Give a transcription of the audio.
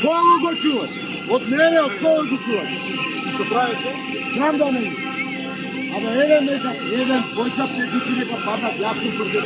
Kogo go čuvaš? Od mene, od koga go čuvaš? Što pravi se? Znam da ne. Aba jedan dvojca, ti si neka padat, ja sam tvrdio.